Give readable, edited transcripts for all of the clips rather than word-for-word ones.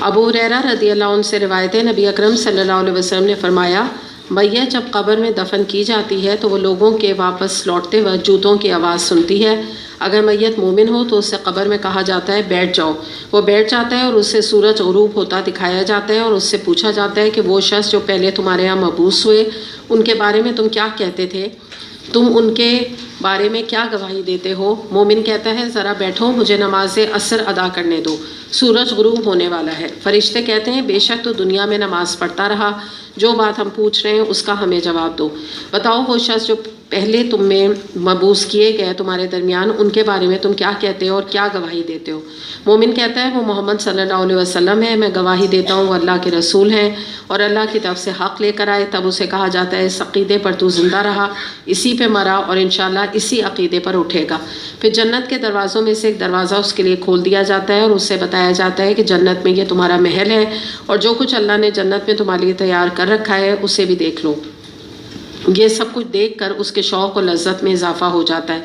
ابو ہریرہ رضی اللہ عنہ سے روایت ہے، نبی اکرم صلی اللہ علیہ وسلم نے فرمایا، میت جب قبر میں دفن کی جاتی ہے تو وہ لوگوں کے واپس لوٹتے وقت جوتوں کی آواز سنتی ہے۔ اگر میت مومن ہو تو اس سے قبر میں کہا جاتا ہے بیٹھ جاؤ، وہ بیٹھ جاتا ہے اور اس سے سورج غروب ہوتا دکھایا جاتا ہے اور اس سے پوچھا جاتا ہے کہ وہ شخص جو پہلے تمہارے یہاں مبعوث ہوئے ان کے بارے میں تم کیا کہتے تھے، تم ان کے بارے میں کیا گواہی دیتے ہو؟ مومن کہتا ہے ذرا بیٹھو، مجھے نماز عصر ادا کرنے دو، سورج غروب ہونے والا ہے۔ فرشتے کہتے ہیں بے شک تو دنیا میں نماز پڑھتا رہا، جو بات ہم پوچھ رہے ہیں اس کا ہمیں جواب دو۔ بتاؤ وہ شخص جو پہلے تم میں مبعوث کیے گئے تمہارے درمیان ان کے بارے میں تم کیا کہتے ہو اور کیا گواہی دیتے ہو؟ مومن کہتا ہے وہ محمد صلی اللہ علیہ وسلم ہے، میں گواہی دیتا ہوں وہ اللہ کے رسول ہیں اور اللہ کی طرف سے حق لے کر آئے۔ تب اسے کہا جاتا ہے اس عقیدے پر تو زندہ رہا، اسی پہ مرا اور انشاءاللہ اسی عقیدے پر اٹھے گا۔ پھر جنت کے دروازوں میں سے ایک دروازہ اس کے لیے کھول دیا جاتا ہے اور اس سے بتایا جاتا ہے کہ جنت میں یہ تمہارا محل ہے اور جو کچھ اللہ نے جنت میں تمہارے لیے تیار کر رکھا ہے اسے بھی دیکھ لو۔ یہ سب کچھ دیکھ کر اس کے شوق و لذت میں اضافہ ہو جاتا ہے۔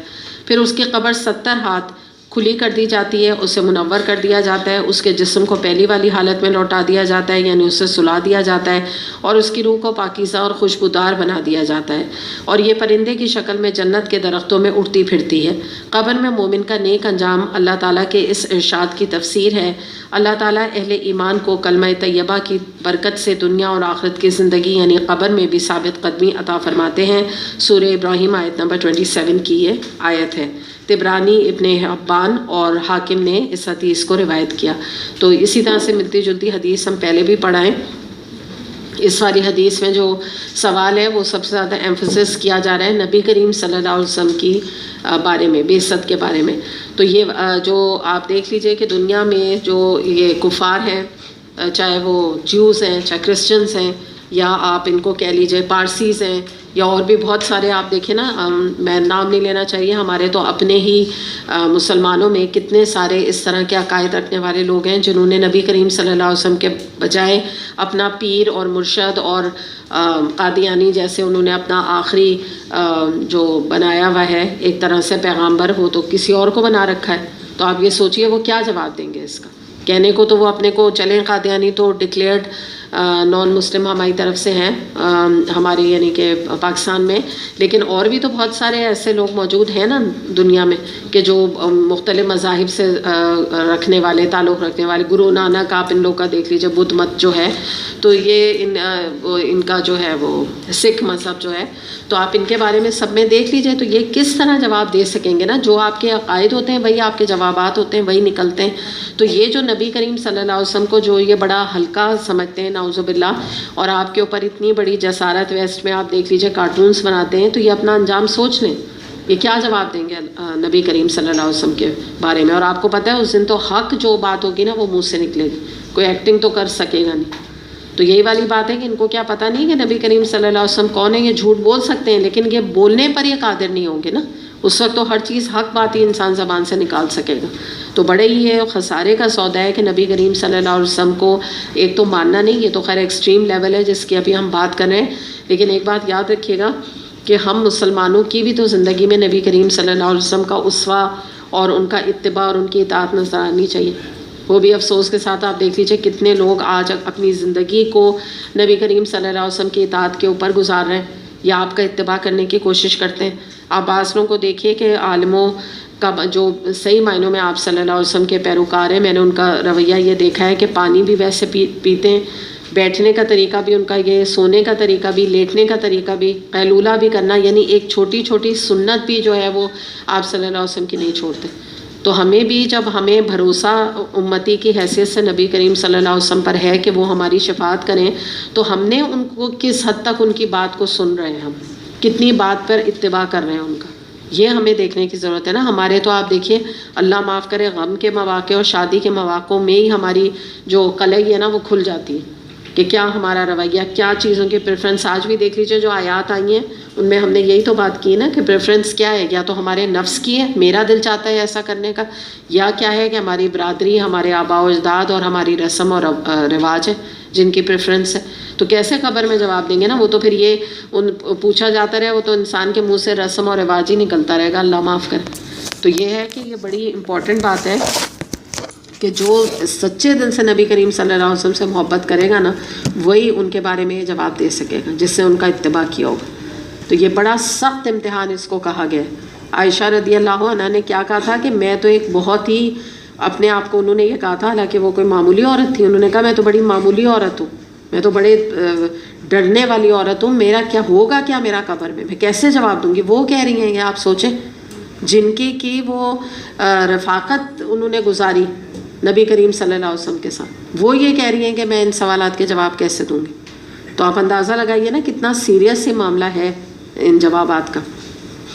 پھر اس کی قبر 70 ہاتھ کھلی کر دی جاتی ہے، اسے منور کر دیا جاتا ہے، اس کے جسم کو پہلی والی حالت میں لوٹا دیا جاتا ہے، یعنی اسے سلا دیا جاتا ہے اور اس کی روح کو پاکیزہ اور خوشبودار بنا دیا جاتا ہے اور یہ پرندے کی شکل میں جنت کے درختوں میں اڑتی پھرتی ہے۔ قبر میں مومن کا نیک انجام اللہ تعالیٰ کے اس ارشاد کی تفسیر ہے۔ اللہ تعالیٰ اہل ایمان کو کلمہ طیبہ کی برکت سے دنیا اور آخرت کی زندگی یعنی قبر میں بھی ثابت قدمی عطا فرماتے ہیں۔ سورہ ابراہیم آیت نمبر 27 کی یہ آیت ہے۔ طبرانی، ابن حبان اور حاکم نے اس حدیث کو روایت کیا۔ تو اسی طرح سے ملتی جلتی حدیث ہم پہلے بھی پڑھائیں۔ اس والی حدیث میں جو سوال ہے وہ سب سے زیادہ ایمفسس کیا جا رہا ہے نبی کریم صلی اللہ علیہ وسلم کی بارے میں، بعثت کے بارے میں۔ تو یہ جو آپ دیکھ لیجئے کہ دنیا میں جو یہ کفار ہیں، چاہے وہ جیوز ہیں، چاہے کرسچنز ہیں، یا آپ ان کو کہہ لیجئے پارسیز ہیں، یا اور بھی بہت سارے آپ دیکھیں نا، میں نام نہیں لینا چاہیے، ہمارے تو اپنے ہی مسلمانوں میں کتنے سارے اس طرح کے عقائد رکھنے والے لوگ ہیں جنہوں نے نبی کریم صلی اللہ علیہ وسلم کے بجائے اپنا پیر اور مرشد اور قادیانی جیسے انہوں نے اپنا آخری جو بنایا ہوا ہے ایک طرح سے پیغامبر، وہ تو کسی اور کو بنا رکھا ہے۔ تو آپ یہ سوچئے وہ کیا جواب دیں گے اس کا؟ کہنے کو تو وہ اپنے کو چلیں قادیانی تو ڈکلیئرڈ نان مسلم ہماری طرف سے ہیں ہماری یعنی کہ پاکستان میں، لیکن اور بھی تو بہت سارے ایسے لوگ موجود ہیں نا دنیا میں کہ جو مختلف مذاہب سے رکھنے والے، تعلق رکھنے والے۔ گرو نانک آپ ان لوگ کا دیکھ لیجیے، بدھ مت جو ہے، تو یہ ان کا جو ہے وہ سکھ مذہب جو ہے، تو آپ ان کے بارے میں سب میں دیکھ لیجیے۔ تو یہ کس طرح جواب دے سکیں گے نا؟ جو آپ کے عقائد ہوتے ہیں وہی آپ کے جوابات ہوتے ہیں، وہی نکلتے ہیں۔ تو یہ جو نبی کریم صلی اللہ علیہ وسلم کو جو یہ بڑا ہلکا سمجھتے ہیں نعوذ باللہ، اور آپ کے اوپر اتنی بڑی جسارت، ویسٹ میں آپ دیکھ لیجیے کارٹونز بناتے ہیں، تو یہ اپنا انجام سوچ لیں، یہ کیا جواب دیں گے نبی کریم صلی اللہ علیہ وسلم کے بارے میں؟ اور آپ کو پتہ ہے اس دن تو حق جو بات ہوگی نا وہ منہ سے نکلے گی، کوئی ایکٹنگ تو کر سکے گا نہیں۔ تو یہی والی بات ہے کہ ان کو کیا پتہ نہیں کہ نبی کریم صلی اللہ علیہ وسلم کون ہے؟ یہ جھوٹ بول سکتے ہیں لیکن یہ بولنے پر یہ قادر نہیں ہوں گے نا، اس وقت تو ہر چیز حق بات ہی انسان زبان سے نکال سکے گا۔ تو بڑے ہی یہ خسارے کا سودا ہے کہ نبی کریم صلی اللہ علیہ وسلم کو ایک تو ماننا نہیں، یہ تو خیر ایکسٹریم لیول ہے جس کی ابھی ہم بات کر رہے ہیں، لیکن ایک بات یاد رکھیے گا کہ ہم مسلمانوں کی بھی تو زندگی میں نبی کریم صلی اللہ علیہ وسلم کا اسوہ اور ان کا اتباع اور ان کی اطاعت نظر آنی چاہیے۔ وہ بھی افسوس کے ساتھ آپ دیکھ لیجیے کتنے لوگ آج اپنی زندگی کو نبی کریم صلی اللہ علیہ وسلم کی اطاعت کے اوپر گزار رہے ہیں یا آپ کا اتباع کرنے کی کوشش کرتے ہیں۔ آپ بعض لوگوں کو دیکھیے کہ عالموں کا جو صحیح معنوں میں آپ صلی اللہ علیہ وسلم کے پیروکار ہیں، میں نے ان کا رویہ یہ دیکھا ہے کہ پانی بھی ویسے پیتے ہیں، بیٹھنے کا طریقہ بھی ان کا یہ، سونے کا طریقہ بھی، لیٹنے کا طریقہ بھی، قیلولہ بھی کرنا، یعنی ایک چھوٹی چھوٹی سنت بھی جو ہے وہ آپ صلی اللہ علیہ وسلم کی نہیں چھوڑتے۔ تو ہمیں بھی جب ہمیں بھروسہ امتی کی حیثیت سے نبی کریم صلی اللہ علیہ وسلم پر ہے کہ وہ ہماری شفاعت کریں، تو ہم نے ان کو کس حد تک ان کی بات کو سن رہے ہیں، ہم کتنی بات پر اتباع کر رہے ہیں ان کا، یہ ہمیں دیکھنے کی ضرورت ہے نا۔ ہمارے تو آپ دیکھیے اللہ معاف کرے غم کے مواقع اور شادی کے مواقع میں ہی ہماری جو قلعی ہے نا وہ کھل جاتی ہے کہ کیا ہمارا رویہ، کیا چیزوں کی پریفرنس۔ آج بھی دیکھ لیجیے جو آیات آئی ہیں ان میں ہم نے یہی تو بات کی نا کہ پریفرنس کیا ہے، یا تو ہمارے نفس کی ہے، میرا دل چاہتا ہے ایسا کرنے کا، یا کیا ہے کہ ہماری برادری، ہمارے آباء و اجداد اور ہماری رسم اور رواج ہے جن کی پریفرنس ہے۔ تو کیسے قبر میں جواب دیں گے نا؟ وہ تو پھر یہ پوچھا جاتا رہے، وہ تو انسان کے منہ سے رسم اور رواج ہی نکلتا رہے گا، اللہ معاف کرے۔ تو یہ ہے کہ یہ بڑی امپورٹنٹ بات ہے کہ جو سچے دل سے نبی کریم صلی اللہ علیہ وسلم سے محبت کرے گا نا وہی ان کے بارے میں یہ جواب دے سکے گا جس سے ان کا اتباع کیا ہوگا. تو یہ بڑا سخت امتحان اس کو کہا گیا ہے. عائشہ رضی اللہ عنہا نے کیا کہا تھا کہ میں تو ایک بہت ہی اپنے آپ کو انہوں نے یہ کہا تھا، حالانکہ وہ کوئی معمولی عورت تھی، انہوں نے کہا میں تو بڑی معمولی عورت ہوں، میں تو بڑے ڈرنے والی عورت ہوں، میرا کیا ہوگا کیا میرا قبر میں کیسے جواب دوں گی. وہ کہہ رہی ہیں یہ آپ سوچیں جن کی وہ رفاقت انہوں نے گزاری نبی کریم صلی اللہ علیہ وسلم کے ساتھ، وہ یہ کہہ رہی ہیں کہ میں ان سوالات کے جواب کیسے دوں گی. تو آپ اندازہ لگائیے نا کتنا سیریس یہ معاملہ ہے ان جوابات کا.